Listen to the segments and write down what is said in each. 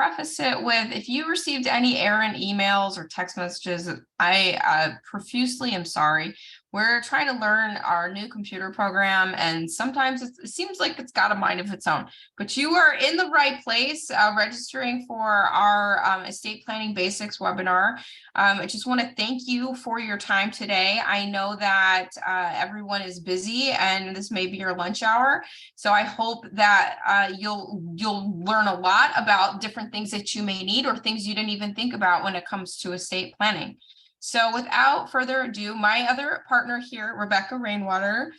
preface it with, if you received any errant emails or text messages, I profusely am sorry. We're trying to learn our new computer program, and sometimes it seems like it's got a mind of its own. But you are in the right place, registering for our estate planning basics webinar. I just want to thank you for your time today. I know that everyone is busy, and this may be your lunch hour. So I hope that you'll learn a lot about different things that you may need or things you didn't even think about when it comes to estate planning. So without further ado, my other partner here, Rebecca Rainwater,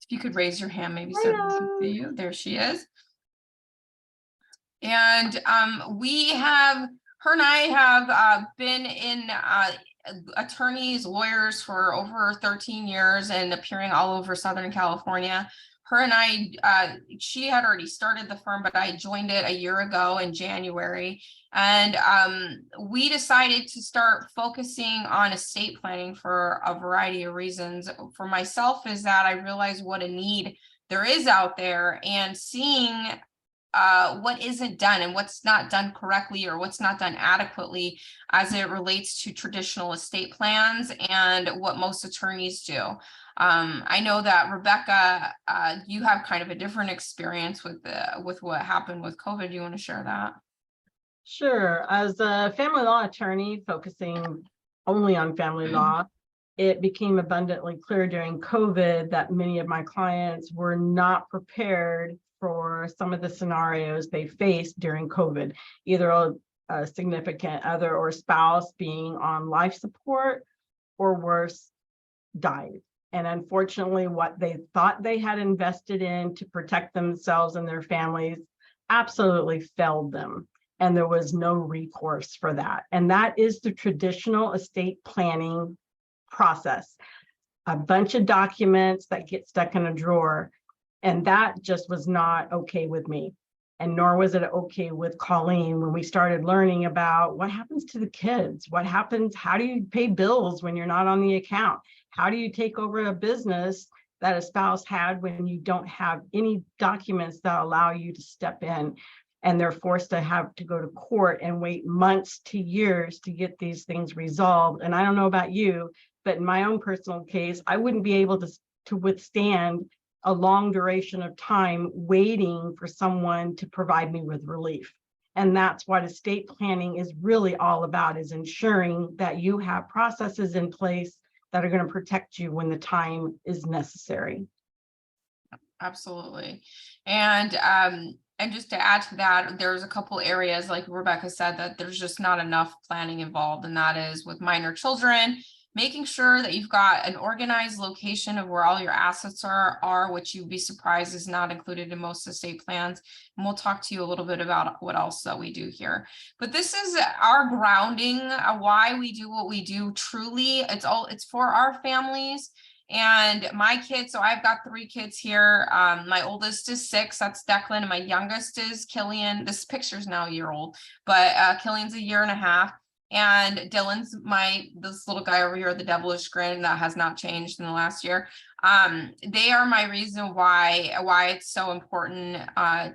if you could raise your hand, maybe so they can see you. There she is. And her and I have been in attorneys, lawyers for over 13 years and appearing all over Southern California. Her and I, she had already started the firm, but I joined it a year ago in January. And we decided to start focusing on estate planning for a variety of reasons. For myself is that I realized what a need there is out there, and seeing what isn't done and what's not done correctly or what's not done adequately as it relates to traditional estate plans and what most attorneys do. I know that Rebecca, you have kind of a different experience with what happened with COVID. Do you want to share that? Sure. As a family law attorney focusing only on family law, it became abundantly clear during COVID that many of my clients were not prepared for some of the scenarios they faced during COVID, either a significant other or spouse being on life support, or worse, died. And unfortunately, what they thought they had invested in to protect themselves and their families absolutely failed them. And there was no recourse for that. And that is the traditional estate planning process. A bunch of documents that get stuck in a drawer. And that just was not okay with me. And nor was it okay with Colleen when we started learning about what happens to the kids, what happens, how do you pay bills when you're not on the account? How do you take over a business that a spouse had when you don't have any documents that allow you to step in? And they're forced to have to go to court and wait months to years to get these things resolved. And I don't know about you, but in my own personal case, I wouldn't be able to withstand a long duration of time waiting for someone to provide me with relief. And that's what estate planning is really all about, is ensuring that you have processes in place that are going to protect you when the time is necessary. Absolutely. And just to add to that, there's a couple areas, like Rebecca said, that there's just not enough planning involved, and that is with minor children, making sure that you've got an organized location of where all your assets are, which you'd be surprised is not included in most estate plans. And we'll talk to you a little bit about what else that we do here. But this is our grounding, why we do what we do. Truly, it's for our families. And my kids, so I've got 3 kids here. My oldest is 6, that's Declan, and my youngest is Killian. This picture's now a year old, but Killian's a year and a half. And Dylan's this little guy over here, the devilish grin, that has not changed in the last year. They are my reason why it's so important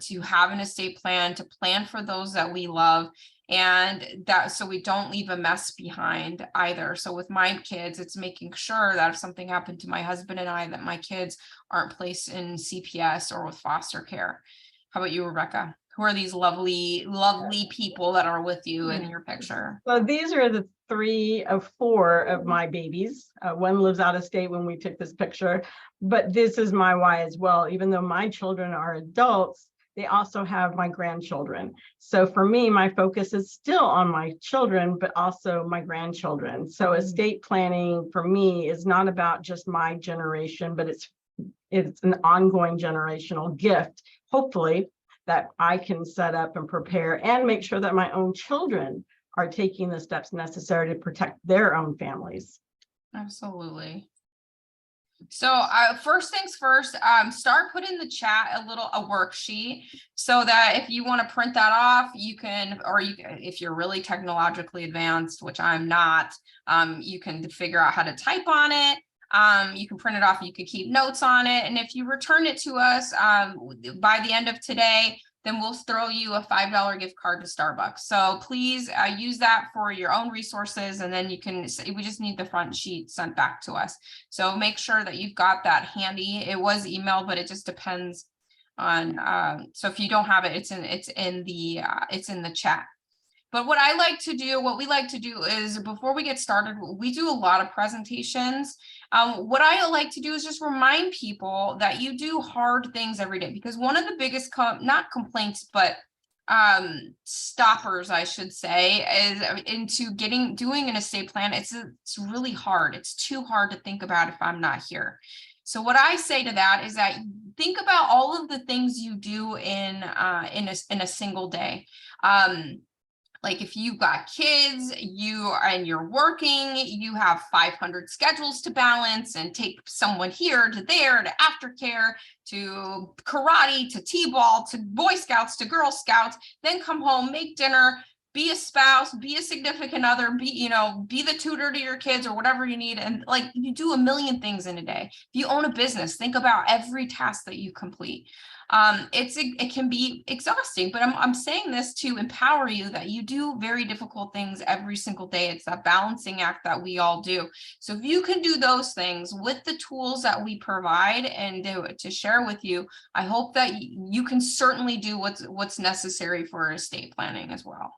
to have an estate plan, to plan for those that we love, and that so we don't leave a mess behind either. So with my kids, it's making sure that if something happened to my husband and I, that my kids aren't placed in CPS or with foster care. How about you, Rebecca? Who are these lovely people that are with you in your picture? So these are the 3 of 4 of my babies. One lives out of state when we took this picture, but this is my why as well. Even though my children are adults, they also have my grandchildren. So for me, my focus is still on my children, but also my grandchildren. So estate planning for me is not about just my generation, but it's an ongoing generational gift, hopefully, that I can set up and prepare and make sure that my own children are taking the steps necessary to protect their own families. Absolutely. So first things first, start putting in the chat a worksheet so that if you want to print that off, you can, or if you're really technologically advanced, which I'm not, you can figure out how to type on it. You can print it off, you can keep notes on it. And if you return it to us by the end of today, then we'll throw you a $5 gift card to Starbucks. So please use that for your own resources, and then you can, we just need the front sheet sent back to us. So make sure that you've got that handy. It was emailed, but it just depends on, so if you don't have it, it's in the chat. But what we like to do is, before we get started, we do a lot of presentations. What I like to do is just remind people that you do hard things every day, because one of the biggest, not complaints, but stoppers, I should say, is into doing an estate plan. It's really hard. It's too hard to think about if I'm not here. So what I say to that is that think about all of the things you do in a single day. Like if you've got kids, you're working, you have 500 schedules to balance and take someone here to there to aftercare to karate to t-ball to Boy Scouts to Girl Scouts, then come home, make dinner, be a spouse, be a significant other, be the tutor to your kids or whatever you need. And like, you do a million things in a day. If you own a business, think about every task that you complete. It can be exhausting, but I'm saying this to empower you that you do very difficult things every single day. It's that balancing act that we all do. So if you can do those things with the tools that we provide and to share with you, I hope that you can certainly do what's necessary for estate planning as well.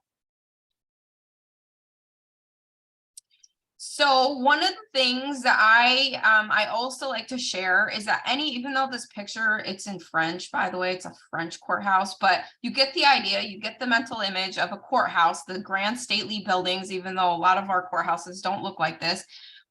So one of the things that I also like to share is that even though this picture, it's in French, by the way, it's a French courthouse, but you get the idea, you get the mental image of a courthouse, the grand stately buildings, even though a lot of our courthouses don't look like this.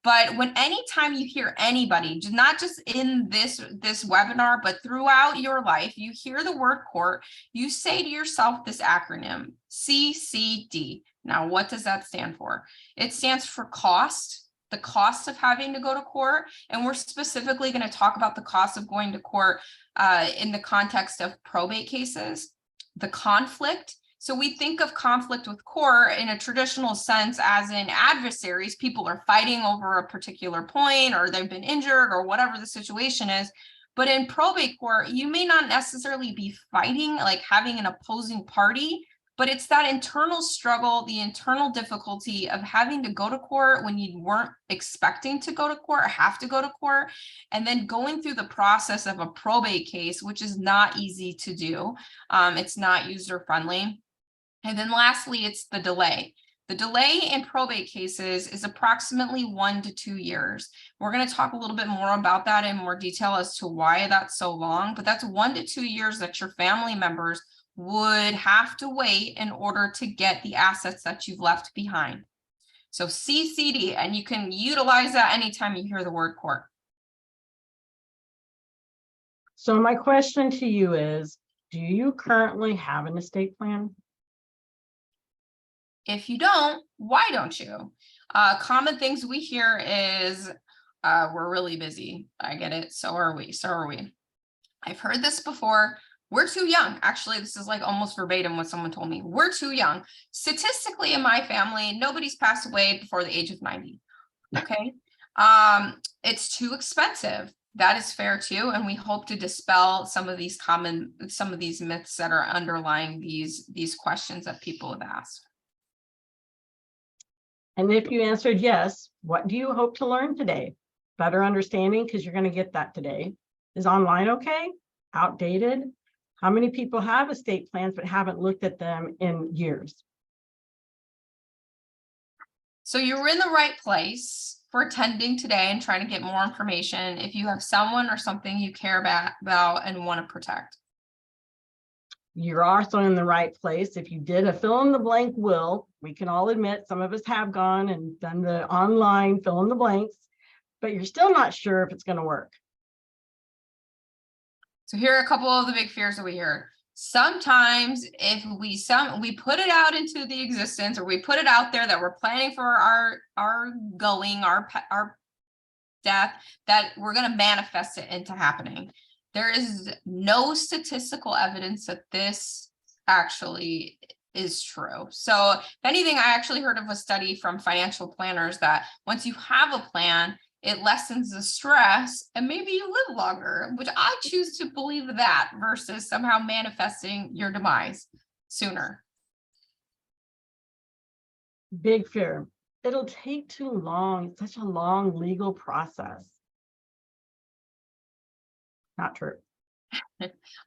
But anytime you hear anybody, not just in this webinar, but throughout your life, you hear the word court, you say to yourself this acronym, CCD. Now, what does that stand for? It stands for cost, the cost of having to go to court. And we're specifically going to talk about the cost of going to court in the context of probate cases, the conflict. So we think of conflict with court in a traditional sense as in adversaries. People are fighting over a particular point, or they've been injured, or whatever the situation is. But in probate court, you may not necessarily be fighting, like having an opposing party, but it's that internal struggle, the internal difficulty of having to go to court when you weren't expecting to go to court or have to go to court, and then going through the process of a probate case, which is not easy to do. It's not user-friendly. And then lastly, it's the delay. The delay in probate cases is approximately 1 to 2 years. We're going to talk a little bit more about that in more detail as to why that's so long, but that's 1 to 2 years that your family members would have to wait in order to get the assets that you've left behind. So CCD, and you can utilize that anytime you hear the word court. So my question to you is, do you currently have an estate plan? If you don't, why don't you? Common things we hear is, we're really busy. I get it. So are we. I've heard this before. We're too young. Actually, this is like almost verbatim what someone told me. We're too young. Statistically, in my family, nobody's passed away before the age of 90. Okay. It's too expensive. That is fair too. And we hope to dispel some of these myths that are underlying these questions that people have asked. And if you answered yes, what do you hope to learn today? Better understanding, because you're going to get that today. Is online okay? Outdated? How many people have estate plans but haven't looked at them in years? So you're in the right place for attending today and trying to get more information if you have someone or something you care about and want to protect. You're also in the right place if you did a fill in the blank will. We can all admit some of us have gone and done the online fill in the blanks, but you're still not sure if it's going to work. So here are a couple of the big fears that we hear. Sometimes if we put it out into the existence, or we put it out there that we're planning for our death, that we're going to manifest it into happening. There is no statistical evidence that this actually is true. So if anything, I actually heard of a study from financial planners that once you have a plan, it lessens the stress, and maybe you live longer, which I choose to believe that versus somehow manifesting your demise sooner. Big fear. It'll take too long. It's such a long legal process. Not true.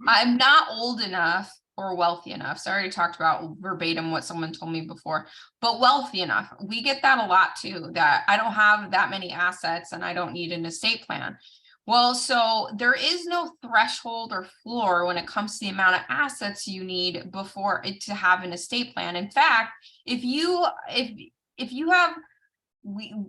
I'm not old enough or wealthy enough. So I already talked about verbatim what someone told me before, but wealthy enough. We get that a lot too, that I don't have that many assets and I don't need an estate plan. Well, so there is no threshold or floor when it comes to the amount of assets you need before it to have an estate plan. In fact, if you have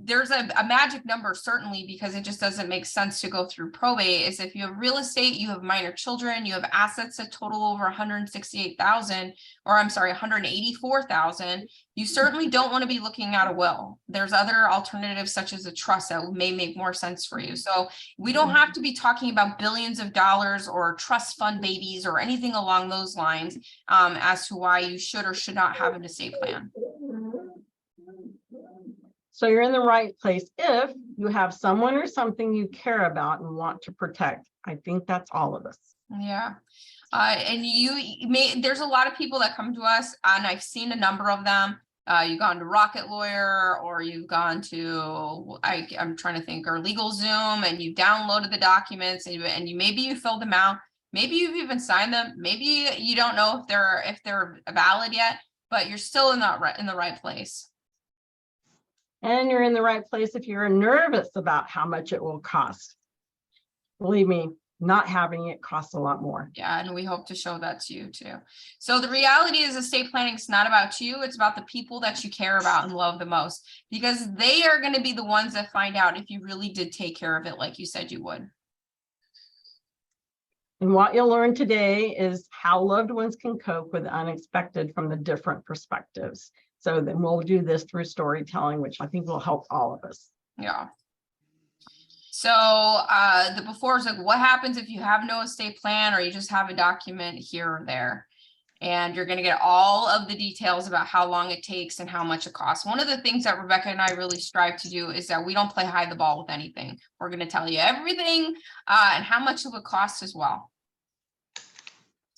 there's a magic number, certainly, because it just doesn't make sense to go through probate, is if you have real estate, you have minor children, you have assets that total over 168,000, or I'm sorry, 184,000, you certainly don't want to be looking at a will. There's other alternatives such as a trust that may make more sense for you. So we don't have to be talking about billions of dollars or trust fund babies or anything along those lines as to why you should or should not have an estate plan. So you're in the right place if you have someone or something you care about and want to protect. I think that's all of us. Yeah. And there's a lot of people that come to us, and I've seen a number of them. You've gone to Rocket Lawyer, or you've gone to, I'm trying to think, or LegalZoom, and you downloaded the documents and maybe you filled them out. Maybe you've even signed them. Maybe you don't know if they're valid yet, but you're still in the right place. And you're in the right place if you're nervous about how much it will cost. Believe me, not having it costs a lot more. Yeah, and we hope to show that to you too. So the reality is estate planning is not about you. It's about the people that you care about and love the most, because they are going to be the ones that find out if you really did take care of it like you said you would. And what you'll learn today is how loved ones can cope with the unexpected from the different perspectives. So then we'll do this through storytelling, which I think will help all of us. Yeah. So the before is like, what happens if you have no estate plan or you just have a document here or there? And you're going to get all of the details about how long it takes and how much it costs. One of the things that Rebecca and I really strive to do is that we don't play hide the ball with anything. We're going to tell you everything and how much it would cost as well.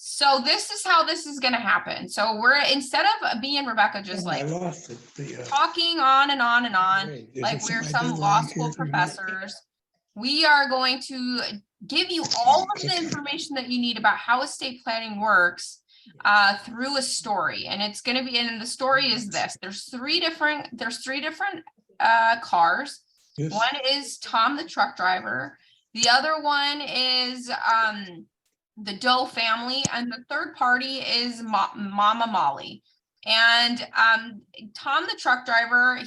So this is how this is going to happen. So we're, instead of me and Rebecca just like talking on and on and on, like we're some law school professors, we are going to give you all of the information that you need about how estate planning works through a story. And it's going to be, and the story is this: there's three different cars. Yes. One is Tom the truck driver. The other one is the Doe family, and the third party is Mama Molly. And Tom the truck driver,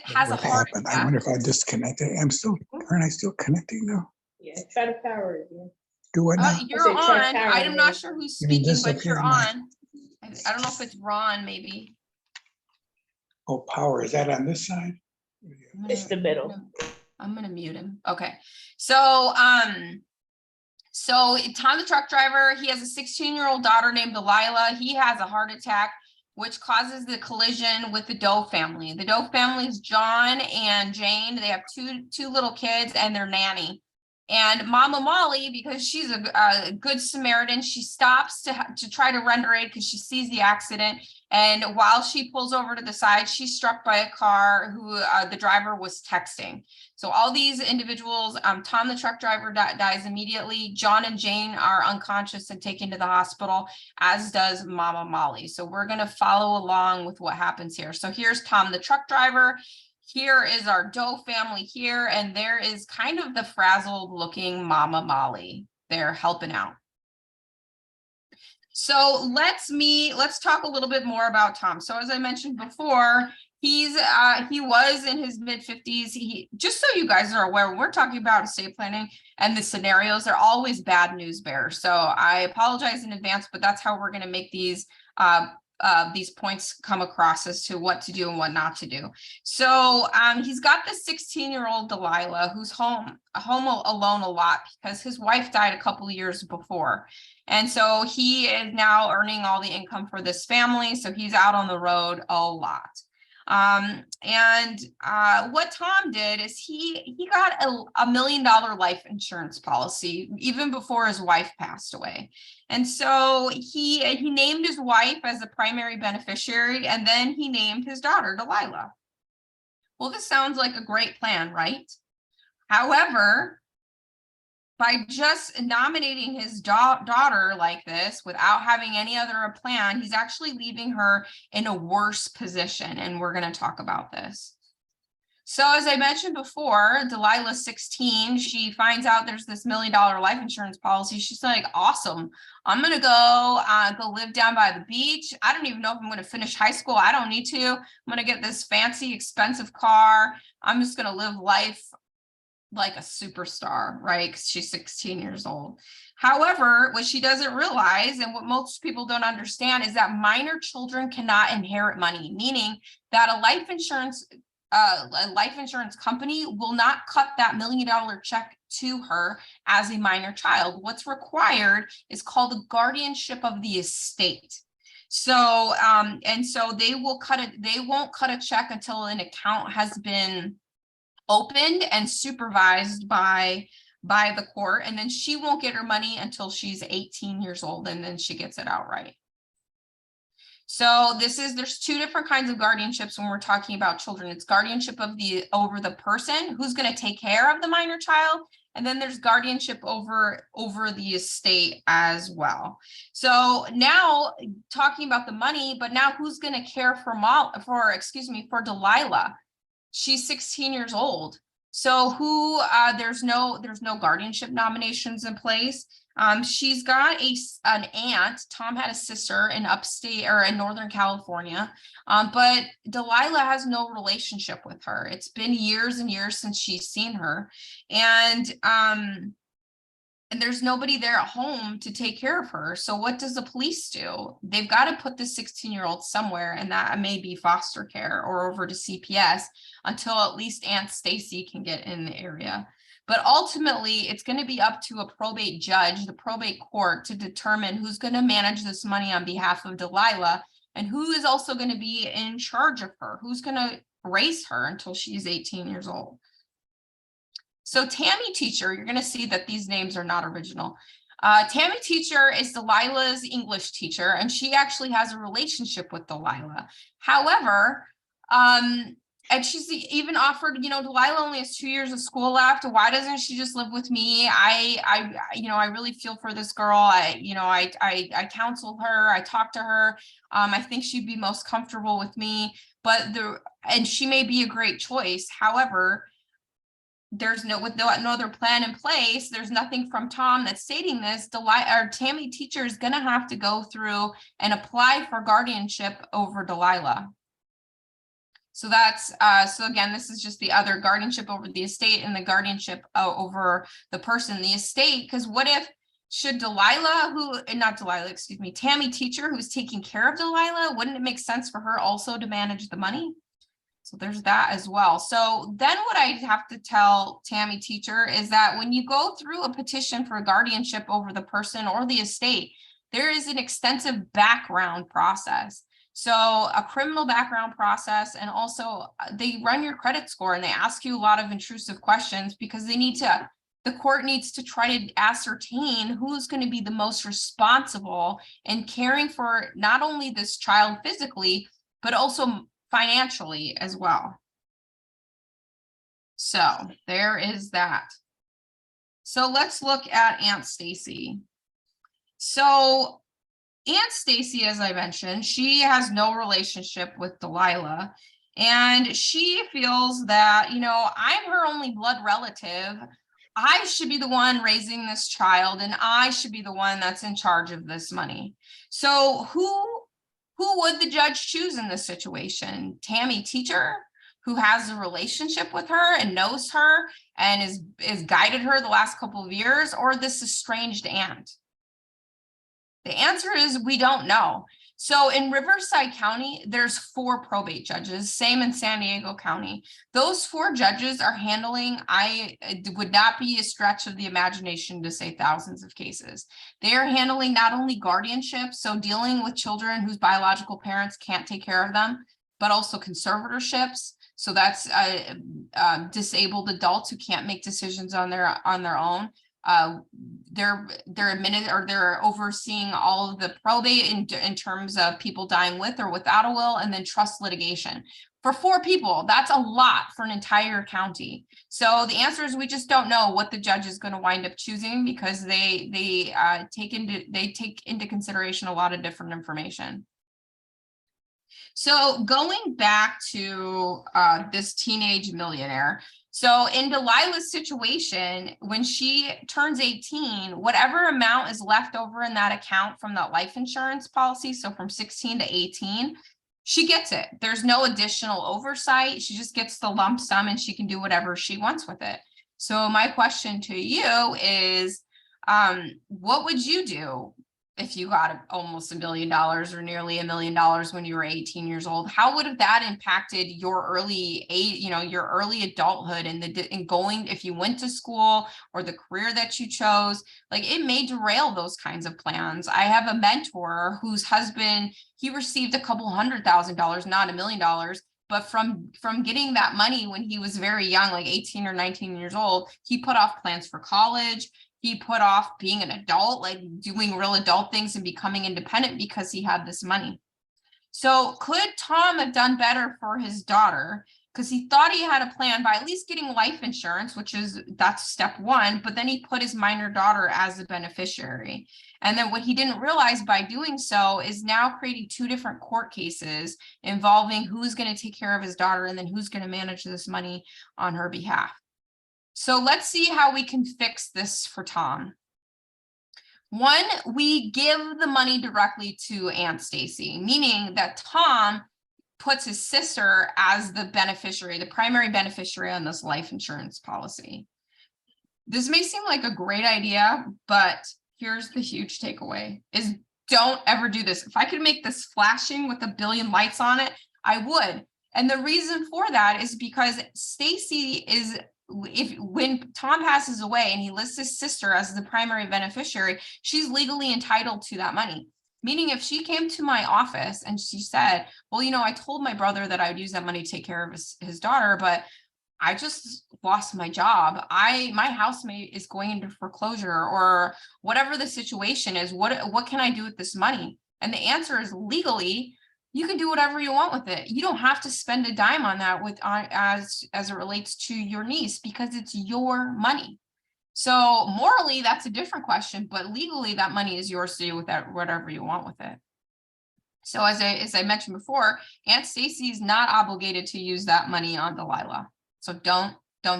has a heart attack. I wonder if I disconnected. Aren't I still connecting now? Yeah, try to power it again. Do what now? You're on. I'm not sure who's speaking, but you're on. I don't know if it's Ron, maybe. Oh, power, is that on this side? It's the middle. I'm gonna mute him. Okay. So Tom the truck driver, he has a 16-year-old daughter named Delilah. He has a heart attack, which causes the collision with the Doe family. The Doe family is John and Jane. They have two little kids and their nanny. And Mama Molly, because she's a good Samaritan, she stops to try to render aid because she sees the accident. And while she pulls over to the side, she's struck by a car who the driver was texting. So all these individuals, Tom the truck driver dies immediately. John and Jane are unconscious and taken to the hospital, as does Mama Molly. So we're going to follow along with what happens here. So here's Tom the truck driver. Here is our Doe family here, and there is kind of the frazzled looking Mama Molly. They're helping out. So let's talk a little bit more about Tom. So as I mentioned before, he was in his mid-50s. Just so you guys are aware, when we're talking about estate planning and the scenarios, they're always bad news bears. So I apologize in advance, but that's how we're going to make these points come across as to what to do and what not to do. So he's got this 16-year-old Delilah who's home alone a lot because his wife died a couple of years before. And so he is now earning all the income for this family. So he's out on the road a lot. What Tom did is he got a $1 million life insurance policy even before his wife passed away. And so he named his wife as the primary beneficiary, and then he named his daughter Delilah. Well, this sounds like a great plan, right? However, by just nominating his daughter like this without having any other plan, he's actually leaving her in a worse position. And we're going to talk about this. So as I mentioned before, Delilah's 16. She finds out there's this $1 million life insurance policy. She's like, awesome. I'm going to go live down by the beach. I don't even know if I'm going to finish high school. I don't need to. I'm going to get this fancy, expensive car. I'm just going to live life like a superstar, right? Because she's 16 years old. However, what she doesn't realize, and what most people don't understand, is that minor children cannot inherit money, meaning that a life insurance company will not cut that $1 million check to her as a minor child. What's required is called the guardianship of the estate. So, and so they won't cut a check until an account has been opened and supervised by the court, and then she won't get her money until she's 18 years old, and then she gets it outright. So there's two different kinds of guardianships when we're talking about children. It's guardianship over the person who's going to take care of the minor child, and then there's guardianship over the estate as well. So now talking about the money, but now who's going to care for Delilah? She's 16 years old. So there's no guardianship nominations in place. She's got an aunt. Tom had a sister in upstate or in Northern California, but Delilah has no relationship with her. It's been years and years since she's seen her. And there's nobody there at home to take care of her. So what does the police do? They've got to put the 16-year-old somewhere, and that may be foster care or over to CPS until at least Aunt Stacy can get in the area. But ultimately, it's going to be up to a probate judge, the probate court, to determine who's going to manage this money on behalf of Delilah and who is also going to be in charge of her, who's going to raise her until she's 18 years old. So Tammy Teacher, you're going to see that these names are not original. Tammy Teacher is Delilah's English teacher, and she actually has a relationship with Delilah. However, and she's even offered, Delilah only has 2 years of school left. Why doesn't she just live with me? I really feel for this girl. I counseled her. I talked to her. I think she'd be most comfortable with me, and she may be a great choice. However, there's no other plan in place. There's nothing from Tom that's stating this. Tammy Teacher is going to have to go through and apply for guardianship over Delilah. So that's so again, this is just the other guardianship over the estate and the guardianship over the person in the estate. Because what if Tammy Teacher, who's taking care of Delilah, wouldn't it make sense for her also to manage the money? So there's that as well. So then what I have to tell Tammy Teacher is that when you go through a petition for guardianship over the person or the estate, there is an extensive background process. So a criminal background process, and also they run your credit score and they ask you a lot of intrusive questions because the court needs to try to ascertain who's going to be the most responsible in caring for not only this child physically, but also financially as well. So there is that. So let's look at Aunt Stacy. So Aunt Stacy, as I mentioned, she has no relationship with Delilah, and she feels that, I'm her only blood relative. I should be the one raising this child, and I should be the one that's in charge of this money. So who would the judge choose in this situation? Tammy Teacher, who has a relationship with her and knows her and is guided her the last couple of years, or this estranged aunt? The answer is we don't know. So in Riverside County, there's 4 probate judges, same in San Diego County. Those 4 judges are handling, it would not be a stretch of the imagination to say thousands of cases. They are handling not only guardianship, so dealing with children whose biological parents can't take care of them, but also conservatorships. So that's disabled adults who can't make decisions on their own. They're admitted, or they're overseeing all of the probate in terms of people dying with or without a will, and then trust litigation. For 4 people, that's a lot for an entire county. So the answer is we just don't know what the judge is going to wind up choosing, because they take into consideration a lot of different information. So going back to this teenage millionaire. So in Delilah's situation, when she turns 18, whatever amount is left over in that account from that life insurance policy, so from 16 to 18, she gets it. There's no additional oversight. She just gets the lump sum and she can do whatever she wants with it. So my question to you is, what would you do if you got almost $1 million or nearly $1 million when you were 18 years old? How would have that impacted your early age, your early adulthood, and if you went to school or the career that you chose? Like, it may derail those kinds of plans. I have a mentor whose husband, he received a couple $100,000, not $1 million, but from getting that money when he was very young, like 18 or 19 years old, he put off plans for college. He put off being an adult, like doing real adult things and becoming independent, because he had this money. So could Tom have done better for his daughter? Because he thought he had a plan by at least getting life insurance, that's step 1, but then he put his minor daughter as the beneficiary. And then what he didn't realize by doing so is now creating 2 different court cases involving who's going to take care of his daughter and then who's going to manage this money on her behalf. So let's see how we can fix this for Tom. 1, we give the money directly to Aunt Stacy, meaning that Tom puts his sister as the beneficiary, the primary beneficiary on this life insurance policy. This may seem like a great idea, but here's the huge takeaway is don't ever do this. If I could make this flashing with 1 billion lights on it, I would. And the reason for that is because Stacy is, when Tom passes away and he lists his sister as the primary beneficiary, she's legally entitled to that money. Meaning if she came to my office and she said, well, I told my brother that I would use that money to take care of his daughter, but I just lost my job. My housemate is going into foreclosure, or whatever the situation is, what can I do with this money? And the answer is, legally, you can do whatever you want with it. You don't have to spend a dime on that as it relates to your niece, because it's your money. So morally, that's a different question, but legally that money is yours to do with that, whatever you want with it. So as I mentioned before, Aunt Stacy is not obligated to use that money on Delilah. So don't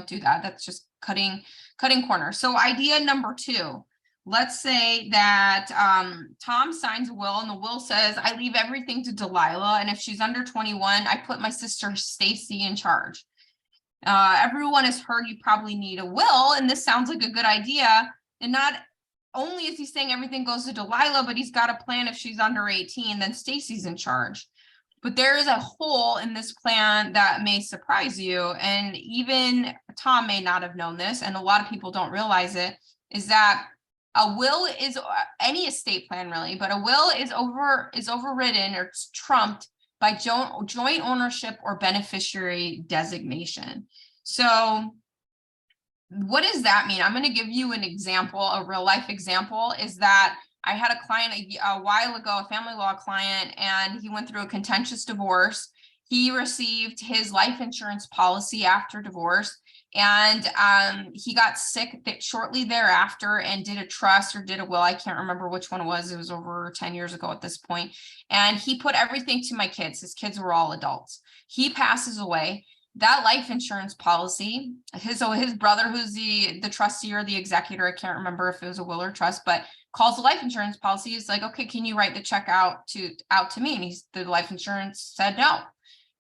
do that. That's just cutting corners. So idea number 2. Let's say that Tom signs a will, and the will says, I leave everything to Delilah, and if she's under 21, I put my sister Stacy in charge. Everyone has heard you probably need a will, and this sounds like a good idea. And not only is he saying everything goes to Delilah, but he's got a plan if she's under 18, then Stacy's in charge. But there is a hole in this plan that may surprise you, and even Tom may not have known this, and a lot of people don't realize it, is that a will is any estate plan really, but a will is overridden or trumped by joint ownership or beneficiary designation. So what does that mean? I'm going to give you an example, a real life example, is that I had a client a while ago, a family law client, and he went through a contentious divorce. He received his life insurance policy after divorce, and he got sick shortly thereafter and did a trust or did a will. I can't remember which one it was. It was over 10 years ago at this point. And he put everything to my kids. His kids were all adults. He passes away. That life insurance policy, his brother, who's the trustee or the executor, I can't remember if it was a will or trust, but calls the life insurance policy. He's like, okay, can you write the check out to me? And the life insurance said no,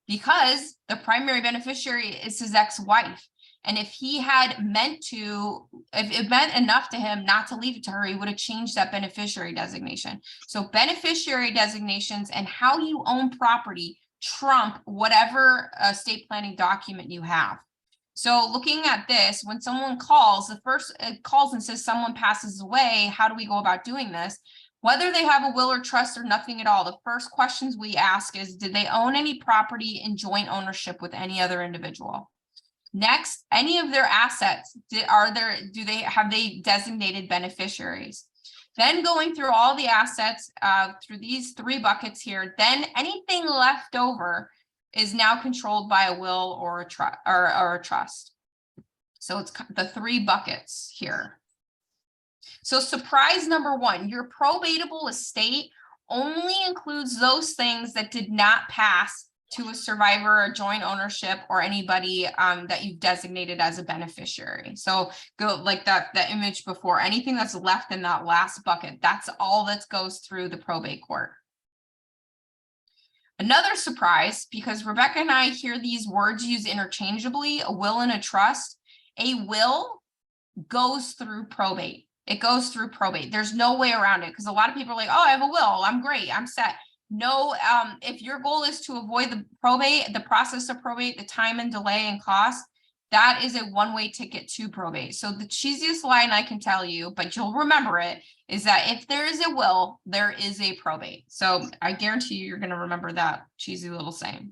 because the primary beneficiary is his ex-wife. And if he had if it meant enough to him not to leave it to her, he would have changed that beneficiary designation. So beneficiary designations and how you own property trump whatever estate planning document you have. So looking at this, when someone calls, calls and says someone passes away, how do we go about doing this? Whether they have a will or trust or nothing at all, the first questions we ask is, did they own any property in joint ownership with any other individual? Next, any of their assets, have they designated beneficiaries? Then going through all the assets through these 3 buckets here, then anything left over is now controlled by a will or a trust. So it's the 3 buckets here. So surprise number 1, your probatable estate only includes those things that did not pass to a survivor, a joint ownership, or anybody that you've designated as a beneficiary. So go like that image before, anything that's left in that last bucket, that's all that goes through the probate court. Another surprise, because Rebecca and I hear these words used interchangeably, a will and a trust. A will goes through probate. It goes through probate. There's no way around it, because a lot of people are like, oh, I have a will, I'm great, I'm set. No, if your goal is to avoid the probate, the process of probate, the time and delay and cost, that is a one-way ticket to probate. So the cheesiest line I can tell you, but you'll remember it, is that if there is a will, there is a probate. So I guarantee you're going to remember that cheesy little saying.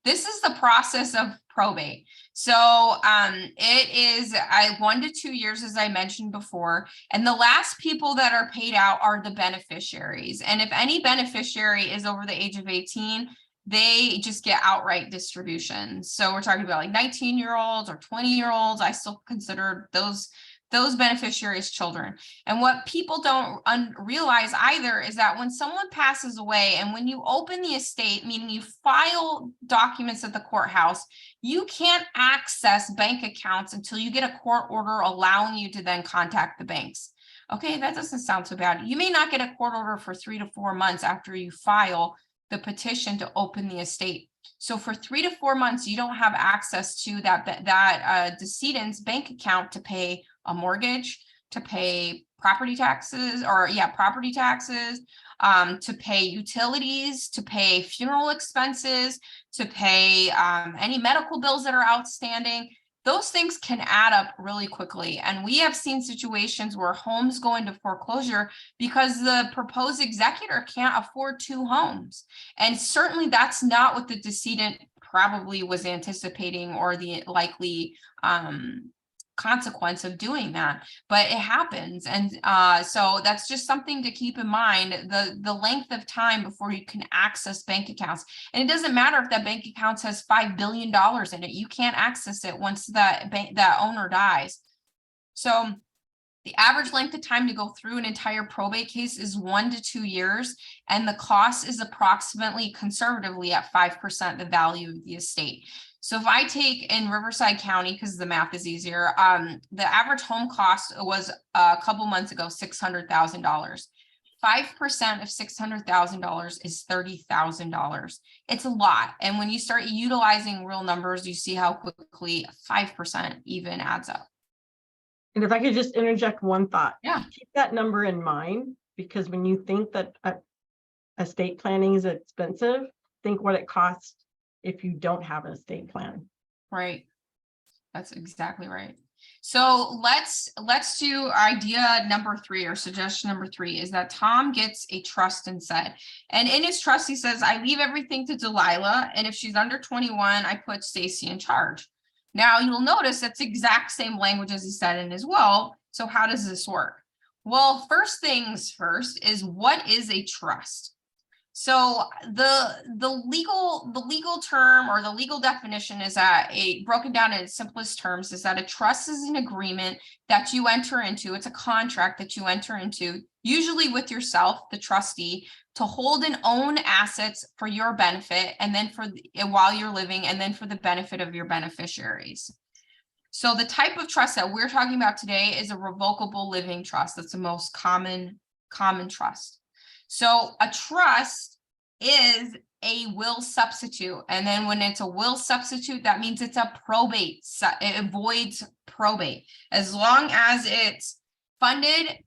This is the process of probate. So it is 1 to 2 years, as I mentioned before, and the last people that are paid out are the beneficiaries. And if any beneficiary is over the age of 18, they just get outright distributions. So we're talking about like 19-year-olds or 20-year-olds. I still consider those beneficiaries children. And what people don't realize either is that when someone passes away and when you open the estate, meaning you file documents at the courthouse, you can't access bank accounts until you get a court order allowing you to then contact the banks. Okay, that doesn't sound so bad. You may not get a court order for 3 to 4 months after you file the petition to open the estate. So for 3 to 4 months, you don't have access to that decedent's bank account to pay a mortgage, to pay property taxes, to pay utilities, to pay funeral expenses, to pay any medical bills that are outstanding. Those things can add up really quickly. And we have seen situations where homes go into foreclosure because the proposed executor can't afford 2 homes. And certainly that's not what the decedent probably was anticipating or the likely consequence of doing that, but it happens. And so that's just something to keep in mind, the length of time before you can access bank accounts. And it doesn't matter if that bank account has $5 billion in it, you can't access it once that owner dies. So the average length of time to go through an entire probate case is 1 to 2 years, and the cost is approximately conservatively at 5% the value of the estate. So if I take in Riverside County, because the math is easier, the average home cost was a couple months ago, $600,000. 5% of $600,000 is $30,000. It's a lot. And when you start utilizing real numbers, you see how quickly 5% even adds up. And if I could just interject one thought. Yeah. Keep that number in mind, because when you think that estate planning is expensive, think what it costs if you don't have an estate plan. Right. That's exactly right. So let's do idea number 3, or suggestion number 3, is that Tom gets a trust instead. And in his trust, he says, I leave everything to Delilah, and if she's under 21, I put Stacy in charge. Now you'll notice that's the exact same language as he said in his will. So how does this work? Well, first things first is, what is a trust? So the legal term, or the legal definition, is that broken down in its simplest terms, is that a trust is an agreement that you enter into. It's a contract that you enter into, usually with yourself, the trustee, to hold and own assets for your benefit, and then while you're living, and then for the benefit of your beneficiaries. So the type of trust that we're talking about today is a revocable living trust. That's the most common trust. So a trust is a will substitute. And then when it's a will substitute, that means it's a probate. It avoids probate. As long as it's funded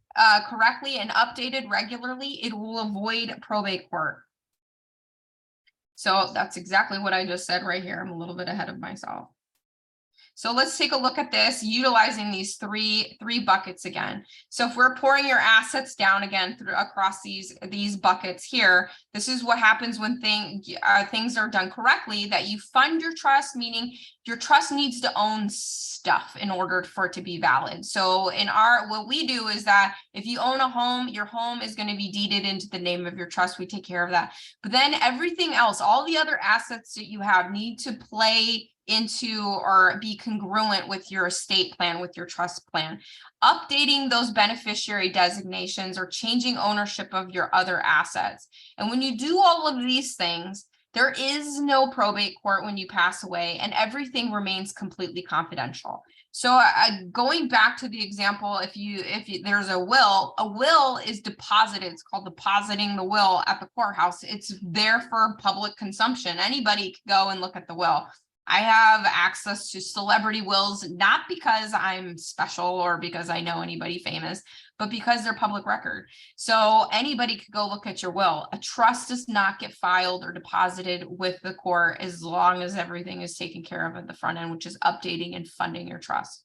correctly and updated regularly, it will avoid probate court. So that's exactly what I just said right here. I'm a little bit ahead of myself. So let's take a look at this, utilizing these three buckets again. So if we're pouring your assets down again through across these buckets here, this is what happens when things are done correctly, that you fund your trust, meaning your trust needs to own stuff in order for it to be valid. So what we do is that if you own a home, your home is going to be deeded into the name of your trust. We take care of that. But then everything else, all the other assets that you have need to play into or be congruent with your estate plan, with your trust plan. Updating those beneficiary designations or changing ownership of your other assets. And when you do all of these things, there is no probate court when you pass away, and everything remains completely confidential. So going back to the example, if there's a will is deposited. It's called depositing the will at the courthouse. It's there for public consumption. Anybody can go and look at the will. I have access to celebrity wills, not because I'm special or because I know anybody famous, but because they're public record. So anybody could go look at your will. A trust does not get filed or deposited with the court as long as everything is taken care of at the front end, which is updating and funding your trust.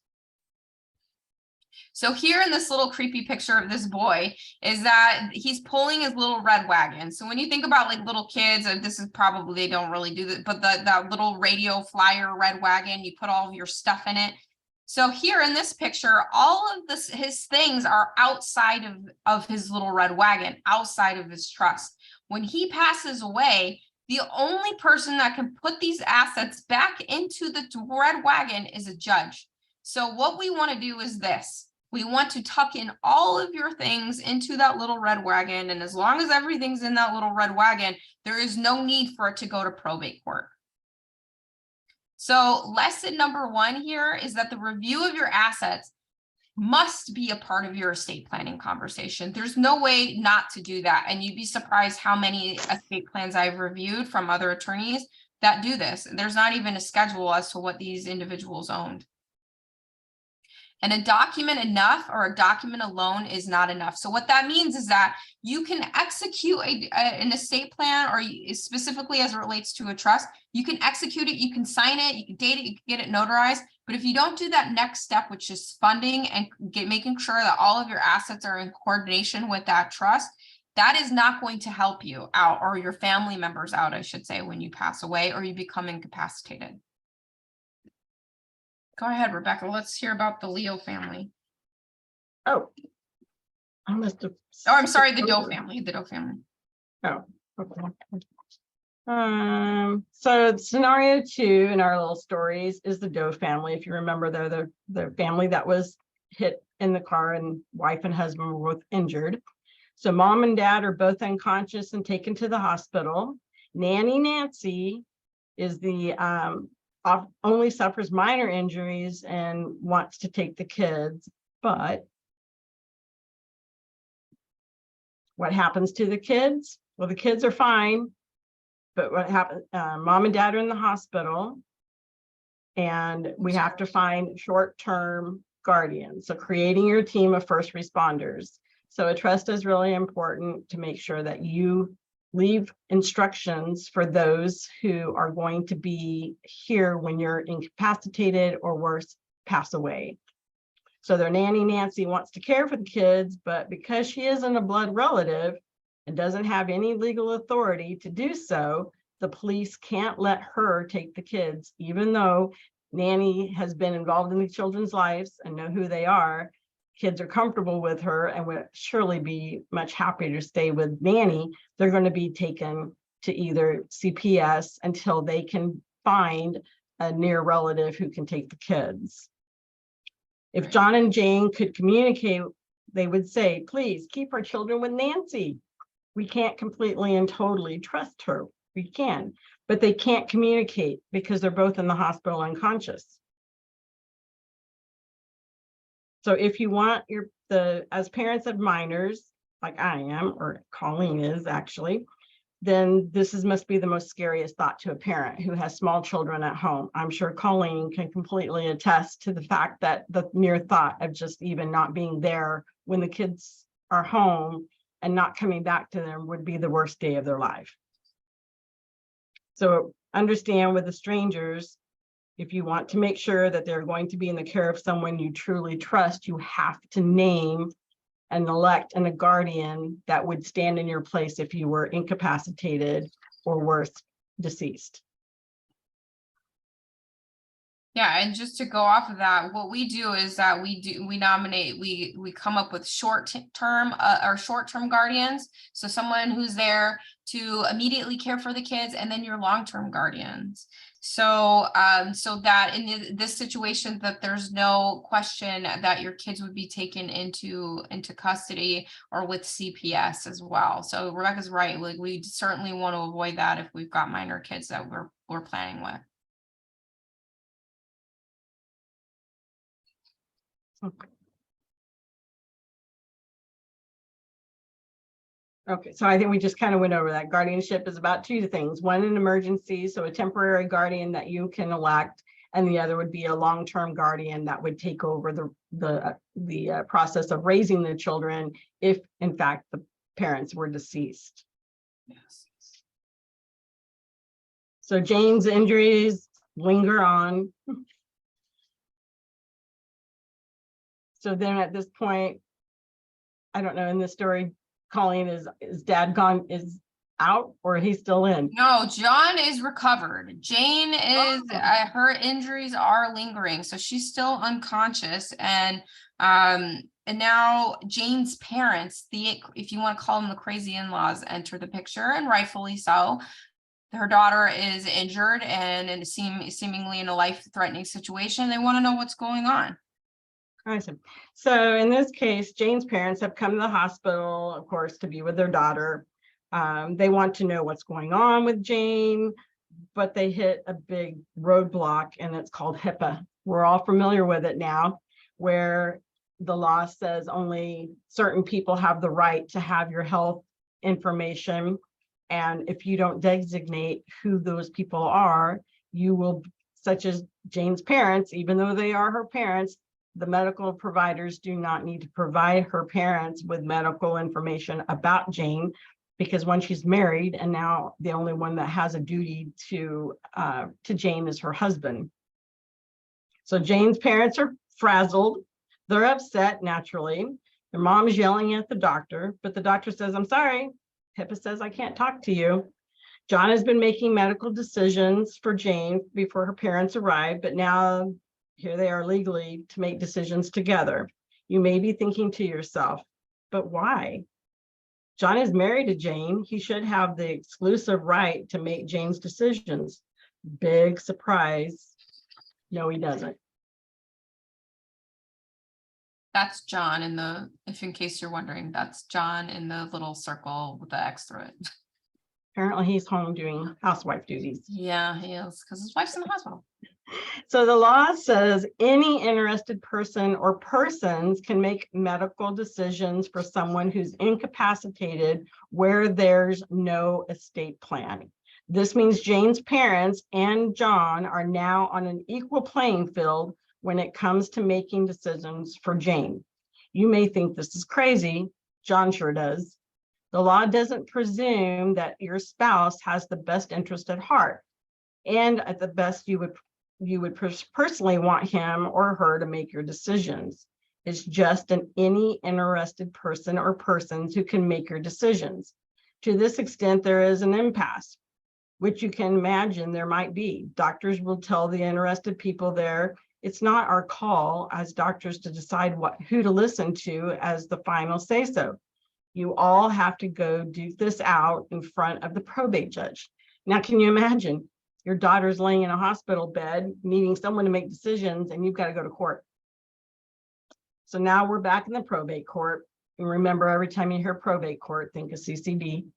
So here in this little creepy picture of this boy is that he's pulling his little red wagon. So when you think about like little kids, and this is probably, they don't really do that, but that little radio flyer red wagon, you put all of your stuff in it. So here in this picture, all of his things are outside of his little red wagon, outside of his trust. When he passes away, the only person that can put these assets back into the red wagon is a judge. So what we want to do is this. We want to tuck in all of your things into that little red wagon. And as long as everything's in that little red wagon, there is no need for it to go to probate court. So lesson number 1 here is that the review of your assets must be a part of your estate planning conversation. There's no way not to do that. And you'd be surprised how many estate plans I've reviewed from other attorneys that do this. There's not even a schedule as to what these individuals owned. And a document enough or a document alone is not enough. So what that means is that you can execute an estate plan, or specifically as it relates to a trust, you can execute it, you can sign it, you can date it, you can get it notarized. But if you don't do that next step, which is funding and making sure that all of your assets are in coordination with that trust, that is not going to help you out, or your family members out, I should say, when you pass away or you become incapacitated. Go ahead, Rebecca. Let's hear about the Leo family. Oh, I must have. Oh, I'm sorry, the Doe family. The Doe family. Oh, okay. So scenario 2 in our little stories is the Doe family. If you remember, they're the family that was hit in the car, and wife and husband were both injured. So mom and dad are both unconscious and taken to the hospital. Nanny Nancy is the only suffers minor injuries and wants to take the kids, but what happens to the kids? Well, the kids are fine, but what happened? Mom and dad are in the hospital, and we have to find short-term guardians. So creating your team of first responders. So a trust is really important to make sure that you leave instructions for those who are going to be here when you're incapacitated or worse, pass away. So their nanny Nancy wants to care for the kids, but because she isn't a blood relative and doesn't have any legal authority to do so, the police can't let her take the kids, even though nanny has been involved in the children's lives and know who they are. Kids are comfortable with her and would surely be much happier to stay with nanny. They're going to be taken to either CPS until they can find a near relative who can take the kids. If John and Jane could communicate, they would say, please keep our children with Nancy. We can't completely and totally trust her. We can, but they can't communicate because they're both in the hospital unconscious. So if you want as parents of minors, like I am, or Colleen is actually, then this must be the most scariest thought to a parent who has small children at home. I'm sure Colleen can completely attest to the fact that the mere thought of just even not being there when the kids are home and not coming back to them would be the worst day of their life. So understand with the strangers, If you want to make sure that they're going to be in the care of someone you truly trust, you have to name and elect a guardian that would stand in your place if you were incapacitated or worse, deceased. Yeah, and just to go off of that, what we do is that we nominate, we come up with short-term guardians. So someone who's there to immediately care for the kids, and then your long-term guardians. So so that in this situation, that there's no question that your kids would be taken into custody or with CPS as well. So Rebecca's right, like we certainly want to avoid that if we've got minor kids that we're planning with. Okay, so I think we just kind of went over that. Guardianship is about two things. One, an emergency, so a temporary guardian that you can elect, and the other would be a long-term guardian that would take over the process of raising the children if, in fact, the parents were deceased. Yes. So Jane's injuries linger on. So then at this point, I don't know, in this story, Colleen, is dad gone, is out, or he's still in? No, John is recovered. Jane is, Oh. her injuries are lingering, so she's still unconscious. And now Jane's parents, if you want to call them the crazy in-laws, enter the picture, and rightfully so. Her daughter is injured and seemingly in a life-threatening situation. They want to know what's going on. Awesome. So in this case, Jane's parents have come to the hospital, of course, to be with their daughter. They want to know what's going on with Jane, but they hit a big roadblock, and it's called HIPAA. We're all familiar with it now, where the law says only certain people have the right to have your health information. And if you don't designate who those people are, you will, such as Jane's parents, even though they are her parents, the medical providers do not need to provide her parents with medical information about Jane, because when she's married, and now the only one that has a duty to Jane is her husband. So Jane's parents are frazzled. They're upset, naturally. Their mom is yelling at the doctor, but the doctor says, "I'm sorry, HIPAA says I can't talk to you." John has been making medical decisions for Jane before her parents arrived, but now here they are legally to make decisions together. You may be thinking to yourself, but why? John is married to Jane. He should have the exclusive right to make Jane's decisions. Big surprise. No, he doesn't. That's John in case you're wondering, that's John in the little circle with the X through it. Apparently he's home doing housewife duties. Yeah, he is, because his wife's in the hospital. So the law says any interested person or persons can make medical decisions for someone who's incapacitated where there's no estate plan. This means Jane's parents and John are now on an equal playing field when it comes to making decisions for Jane. You may think this is crazy. John sure does. The law doesn't presume that your spouse has the best interest at heart. And at the best, you would personally want him or her to make your decisions. It's just any interested person or persons who can make your decisions. To this extent, there is an impasse, which you can imagine there might be. Doctors will tell the interested people there, it's not our call as doctors to decide who to listen to as the final say-so. You all have to go duke this out in front of the probate judge. Now, can you imagine? Your daughter's laying in a hospital bed, needing someone to make decisions, and you've got to go to court. So now we're back in the probate court. And remember, every time you hear probate court, think of CCD.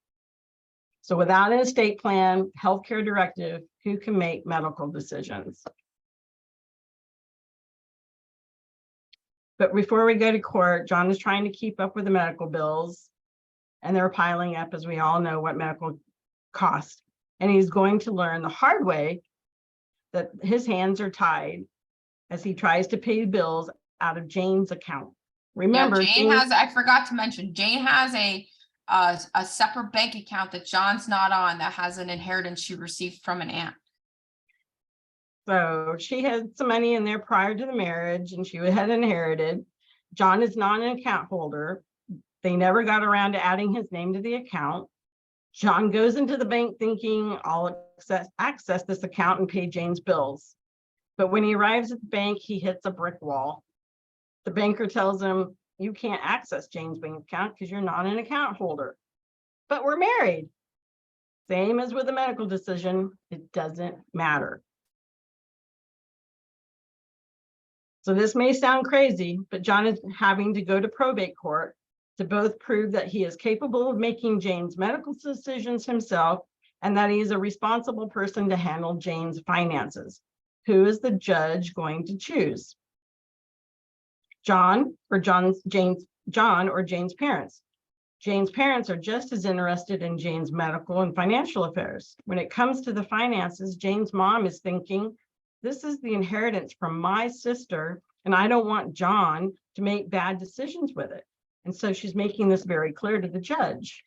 So without an estate plan, healthcare directive, who can make medical decisions? But before we go to court, John is trying to keep up with the medical bills, and they're piling up, as we all know what medical costs. And he's going to learn the hard way that his hands are tied as he tries to pay bills out of Jane's account. Remember, Jane has, I forgot to mention, Jane has a separate bank account that John's not on, that has an inheritance she received from an aunt. So she had some money in there prior to the marriage and she had inherited. John is not an account holder. They never got around to adding his name to the account. John goes into the bank thinking I'll access this account and pay Jane's bills. But when he arrives at the bank, he hits a brick wall. The banker tells him, you can't access Jane's bank account because you're not an account holder. But we're married. Same as with a medical decision, it doesn't matter. So this may sound crazy, but John is having to go to probate court to both prove that he is capable of making Jane's medical decisions himself and that he is a responsible person to handle Jane's finances. Who is the judge going to choose? John or Jane's parents? Jane's parents are just as interested in Jane's medical and financial affairs. When it comes to the finances, Jane's mom is thinking, this is the inheritance from my sister, and I don't want John to make bad decisions with it. And so she's making this very clear to the judge.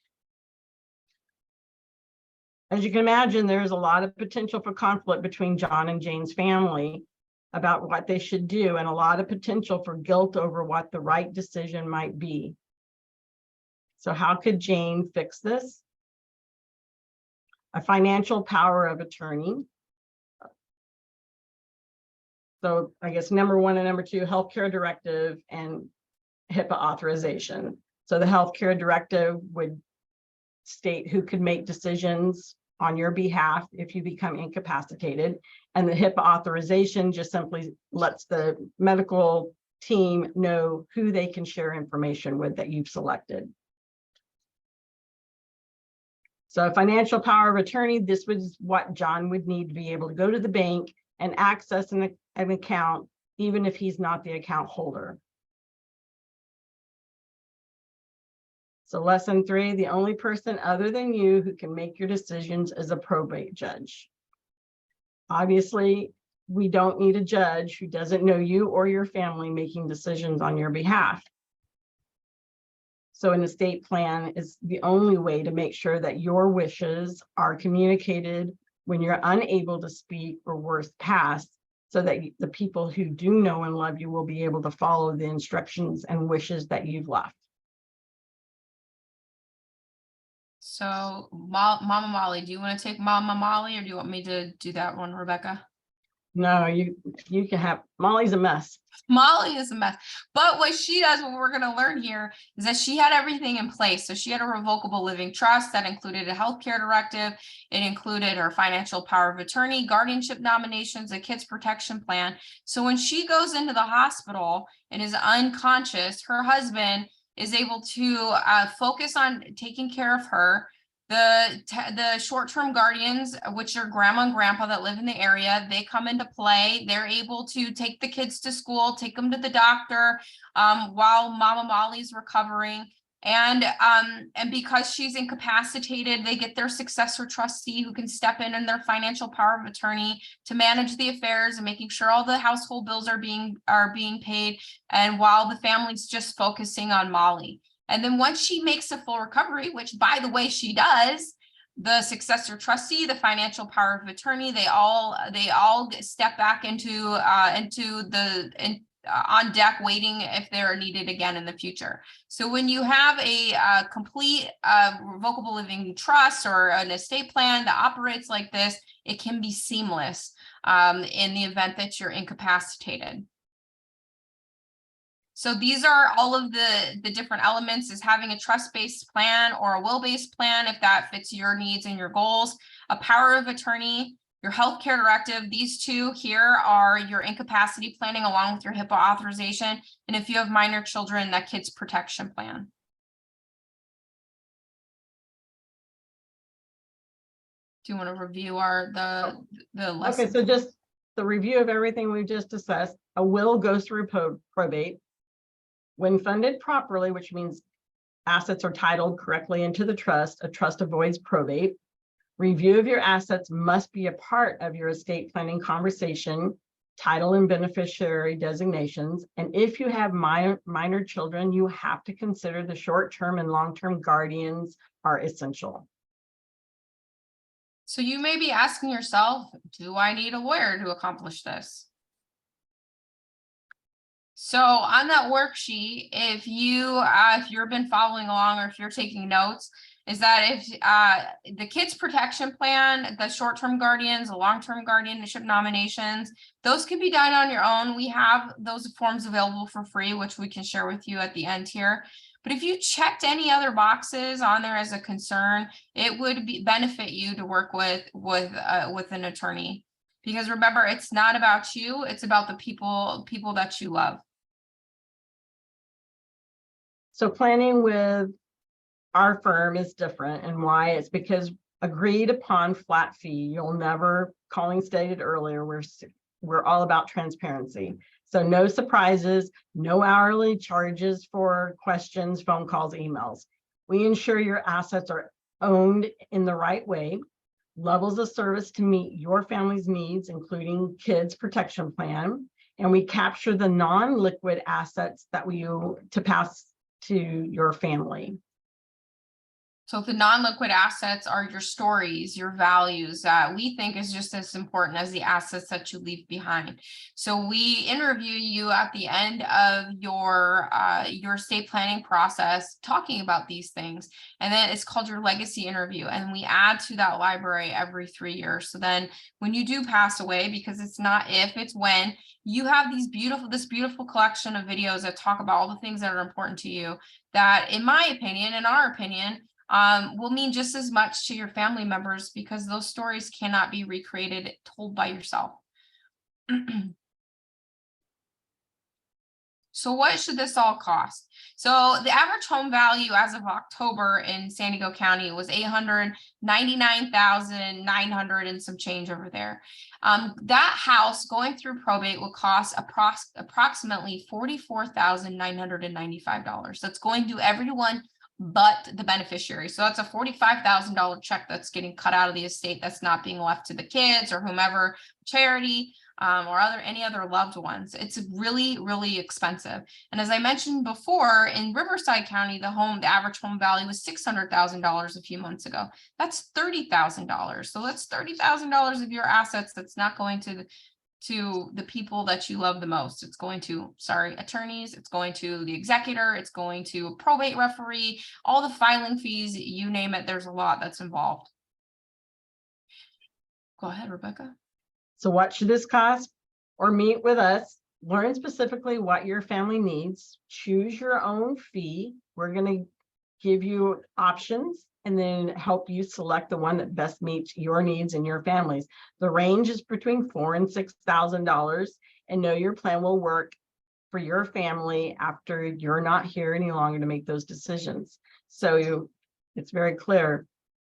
As you can imagine, there's a lot of potential for conflict between John and Jane's family about what they should do, and a lot of potential for guilt over what the right decision might be. So how could Jane fix this? A financial power of attorney. So I guess number one and number two, healthcare directive and HIPAA authorization. So the healthcare directive would state who could make decisions on your behalf if you become incapacitated. And the HIPAA authorization just simply lets the medical team know who they can share information with that you've selected. So financial power of attorney, this was what John would need to be able to go to the bank and access an account, even if he's not the account holder. So lesson 3, the only person other than you who can make your decisions is a probate judge. Obviously, we don't need a judge who doesn't know you or your family making decisions on your behalf. So an estate plan is the only way to make sure that your wishes are communicated when you're unable to speak or worse passed, so that the people who do know and love you will be able to follow the instructions and wishes that you've left. So Mama Molly, do you want to take Mama Molly or do you want me to do that one, Rebecca? No, you can have, Molly's a mess. Molly is a mess. But what she does, what we're going to learn here, is that she had everything in place. So she had a revocable living trust that included a healthcare directive. It included her financial power of attorney, guardianship nominations, a kids protection plan. So when she goes into the hospital and is unconscious, her husband is able to focus on taking care of her. The short-term guardians, which are grandma and grandpa that live in the area, they come into play. They're able to take the kids to school, take them to the doctor while Mama Molly's recovering. And because she's incapacitated, they get their successor trustee who can step in their financial power of attorney to manage the affairs and making sure all the household bills are being paid. And while the family's just focusing on Molly. And then once she makes a full recovery, which by the way, she does, the successor trustee, the financial power of attorney, they all step back into on deck waiting if they're needed again in the future. So when you have a complete revocable living trust or an estate plan that operates like this, it can be seamless in the event that you're incapacitated. So these are all of the different elements, is having a trust-based plan or a will-based plan if that fits your needs and your goals, a power of attorney, your healthcare directive. These two here are your incapacity planning along with your HIPAA authorization. And if you have minor children, that kids protection plan. Do you want to review the lesson? Okay, so just the review of everything we've just discussed. A will goes through probate. When funded properly, which means assets are titled correctly into the trust, a trust avoids probate. Review of your assets must be a part of your estate planning conversation, title and beneficiary designations. And if you have minor children, you have to consider the short-term and long-term guardians are essential. So you may be asking yourself, do I need a lawyer to accomplish this? So on that worksheet, if you've been following along or if you're taking notes, is that if the kids protection plan, the short-term guardians, the long-term guardianship nominations, those can be done on your own. We have those forms available for free, which we can share with you at the end here. But if you checked any other boxes on there as a concern, it would benefit you to work with an attorney. Because remember, it's not about you, it's about the people that you love. So planning with our firm is different, and why? It's because agreed upon flat fee. You'll never, Colleen stated earlier, we're all about transparency. So no surprises, no hourly charges for questions, phone calls, emails. We ensure your assets are owned in the right way, levels of service to meet your family's needs, including kids protection plan. And we capture the non-liquid assets that to pass to your family. So the non-liquid assets are your stories, your values that we think is just as important as the assets that you leave behind. So we interview you at the end of your estate planning process, talking about these things. And then it's called your legacy interview. And we add to that library every 3 years. So then when you do pass away, because it's not if, it's when, you have this beautiful collection of videos that talk about all the things that are important to you that, in my opinion, in our opinion, will mean just as much to your family members, because those stories cannot be recreated, told by yourself. So what should this all cost? So the average home value as of October in San Diego County was $899,900 and some change over there. That house going through probate will cost approximately $44,995. That's going to everyone but the beneficiary. So that's a $45,000 check that's getting cut out of the estate that's not being left to the kids or whomever, charity, or any other loved ones. It's really, really expensive. And as I mentioned before, in Riverside County, the average home value was $600,000 a few months ago. That's $30,000. So that's $30,000 of your assets that's not going to the people that you love the most. It's going to, attorneys, it's going to the executor, it's going to a probate referee, all the filing fees, you name it, there's a lot that's involved. Go ahead, Rebecca. So what should this cost? Or meet with us, learn specifically what your family needs, choose your own fee. We're going to give you options and then help you select the one that best meets your needs and your families. The range is between $4,000 and $6,000, and know your plan will work for your family after you're not here any longer to make those decisions. So it's very clear.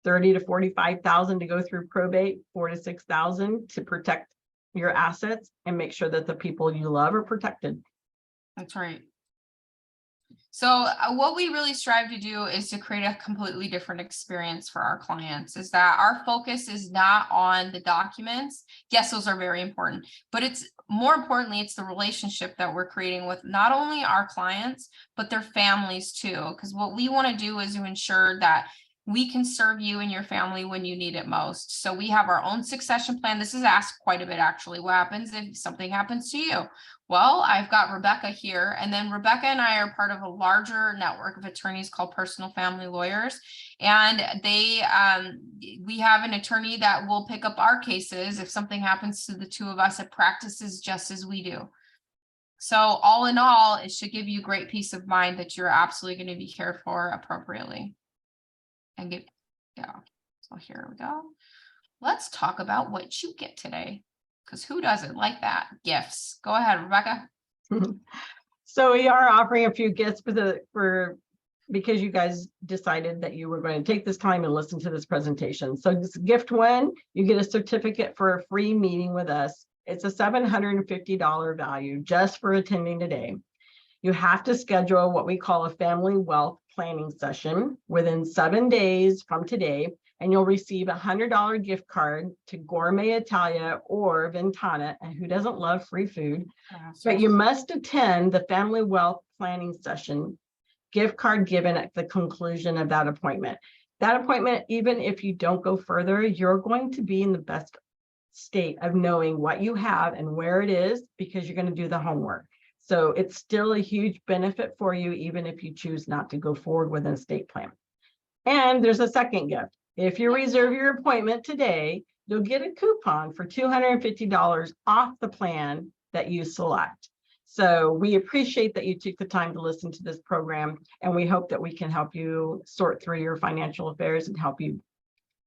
$30,000 to $45,000 to go through probate, $4,000 to $6,000 to protect your assets and make sure that the people you love are protected. That's right. So what we really strive to do is to create a completely different experience for our clients, is that our focus is not on the documents. Yes, those are very important, but it's more importantly, it's the relationship that we're creating with not only our clients, but their families too. Because what we want to do is to ensure that we can serve you and your family when you need it most. So we have our own succession plan. This is asked quite a bit, actually. What happens if something happens to you? Well, I've got Rebecca here, and then Rebecca and I are part of a larger network of attorneys called Personal Family Lawyers. And we have an attorney that will pick up our cases if something happens to the two of us. It practices just as we do. So all in all, it should give you great peace of mind that you're absolutely going to be cared for appropriately. And so here we go. Let's talk about what you get today, because who doesn't like that? Gifts. Go ahead, Rebecca. So we are offering a few gifts because you guys decided that you were going to take this time and listen to this presentation. So this gift one, you get a certificate for a free meeting with us. It's a $750 value just for attending today. You have to schedule what we call a family wealth planning session within 7 days from today, and you'll receive a $100 gift card to Gourmet Italia or Ventana. And who doesn't love free food? But you must attend the family wealth planning session. Gift card given at the conclusion of that appointment. That appointment, even if you don't go further, you're going to be in the best state of knowing what you have and where it is, because you're going to do the homework. So it's still a huge benefit for you, even if you choose not to go forward with an estate plan. And there's a second gift. If you reserve your appointment today, you'll get a coupon for $250 off the plan that you select. So we appreciate that you took the time to listen to this program, and we hope that we can help you sort through your financial affairs and help you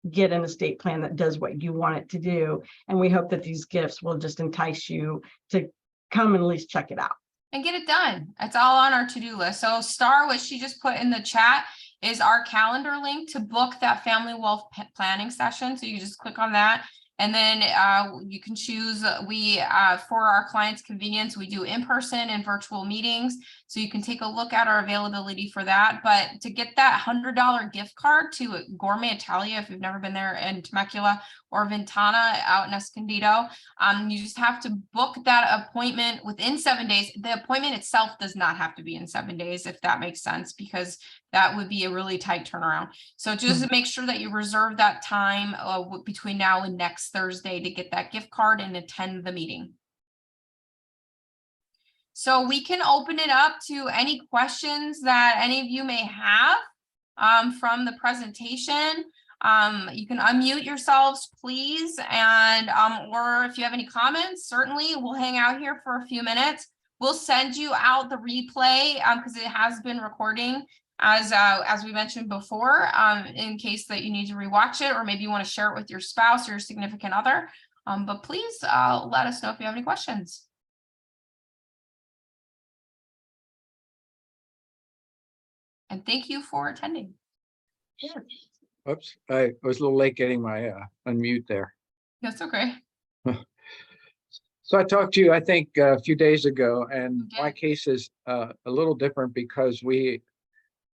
get an estate plan that does what you want it to do. And we hope that these gifts will just entice you to come and at least check it out. And get it done. It's all on our to-do list. So Star, what she just put in the chat is our calendar link to book that family wealth planning session. So you just click on that. And then you can choose, for our clients' convenience, we do in-person and virtual meetings. So you can take a look at our availability for that. But to get that $100 gift card to Gourmet Italia, if you've never been there in Temecula, or Ventana out in Escondido, you just have to book that appointment within 7 days. The appointment itself does not have to be in 7 days, if that makes sense, because that would be a really tight turnaround. So just make sure that you reserve that time between now and next Thursday to get that gift card and attend the meeting. So we can open it up to any questions that any of you may have from the presentation. You can unmute yourselves, please. And or if you have any comments, certainly we'll hang out here for a few minutes. We'll send you out the replay because it has been recording, as we mentioned before, in case that you need to rewatch it, or maybe you want to share it with your spouse or your significant other. But please let us know if you have any questions. And thank you for attending. Yeah. Oops, I was a little late getting my unmute there. That's okay. So I talked to you, I think, a few days ago, and Okay. my case is a little different because we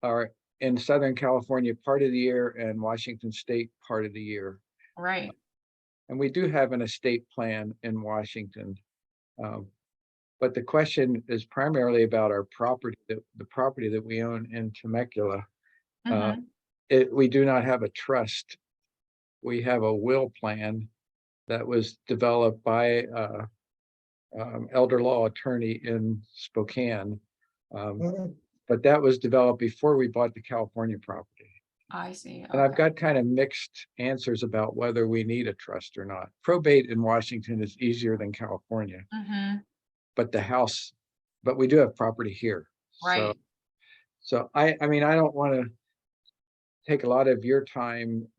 are in Southern California part of the year and Washington State part of the year. Right. And we do have an estate plan in Washington. But the question is primarily about our property, the property that we own in Temecula. Mhm. We do not have a trust. We have a will plan that was developed by elder law attorney in Spokane. But that was developed before we bought the California property. I see. And I've Okay. got kind of mixed answers about whether we need a trust or not. Probate in Washington is easier than California, Mhm. but but we do have property here. Right. So I mean, I don't want to take a lot of your time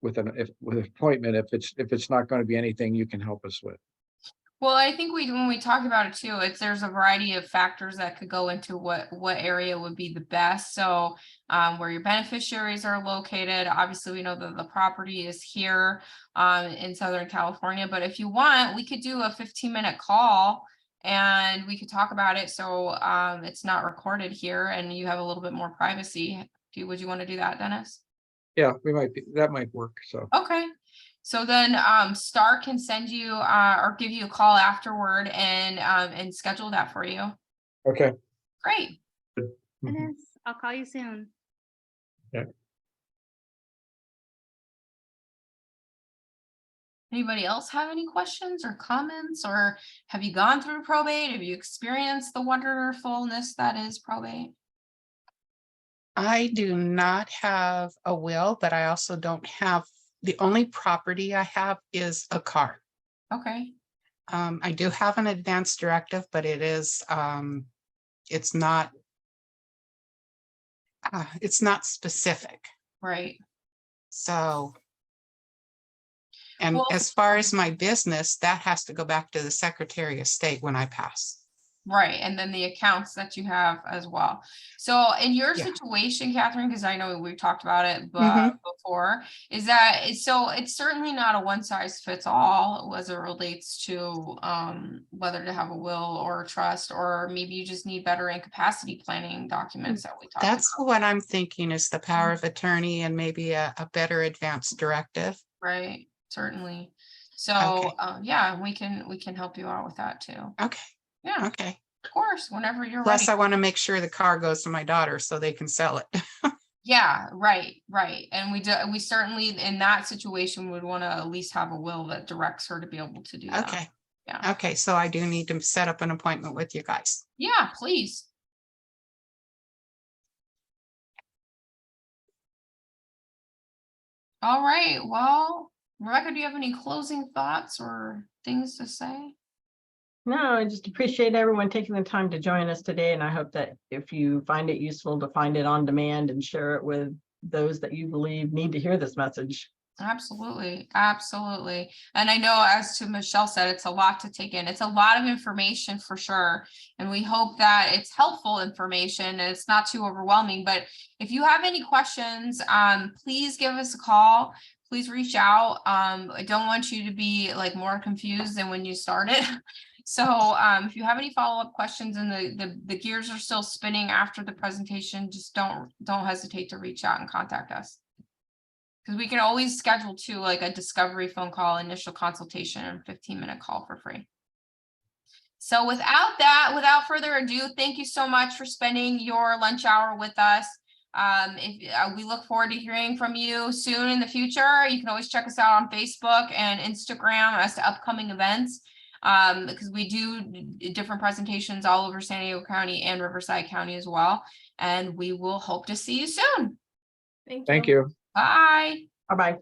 with an appointment if it's not going to be anything you can help us with. Well, I think when we talk about it too, there's a variety of factors that could go into what area would be the best. So where your beneficiaries are located, obviously we know that the property is here in Southern California, but if you want, we could do a 15-minute call and we could talk about it. So it's not recorded here and you have a little bit more privacy. Would you want to do that, Dennis? Yeah, that might work. So Okay. So then Star can send you or give you a call afterward and schedule that for you. okay. Great. Dennis, I'll call you soon. Anybody else have any questions or comments, or have you gone through probate? Have you experienced the wonderfulness that is probate? I do not have a will, but I also don't have, the only property I have is a car. Okay. I do have an advance directive, but it is, it's not specific. Right. So, and Well, as far as my business, that has to go back to the Secretary of State when I pass. right. And then the accounts that you have as well. So in your Yeah. situation, Catherine, because I know we've talked about it Mhm. before, so it's certainly not a one size fits all as it relates to whether to have a will or a trust, or maybe you just need better incapacity planning documents that we talked That's about. what I'm thinking is the power of attorney and maybe a better advance directive. Right, certainly. So Okay. yeah, we can help you out with that too. Okay. Yeah. Okay. Of course, whenever you're Plus, I ready. want to make sure the car goes to my daughter so they can sell it. Yeah, right. And we certainly, in that situation, would want to at least have a will that directs her to be able to do that. Okay. Yeah. Okay, so I do need to set up an appointment with you guys. Yeah, please. All right, well, Rebecca, do you have any closing thoughts or things to say? No, I just appreciate everyone taking the time to join us today, and I hope that if you find it useful to find it on demand and share it with those that you believe need to hear this message. Absolutely, absolutely. And I know, as to Michelle said, it's a lot to take in. It's a lot of information for sure. And we hope that it's helpful information and it's not too overwhelming. But if you have any questions, please give us a call. Please reach out. I don't want you to be like more confused than when you started. So if you have any follow-up questions and the gears are still spinning after the presentation, just don't hesitate to reach out and contact us. Because we can always schedule to like a discovery phone call, initial consultation, and 15-minute call for free. So without further ado, thank you so much for spending your lunch hour with us. We look forward to hearing from you soon in the future. You can always check us out on Facebook and Instagram as to upcoming events. Because we do different presentations all over San Diego County and Riverside County as well. And we will hope to see you soon. Thank you. Bye. Bye-bye.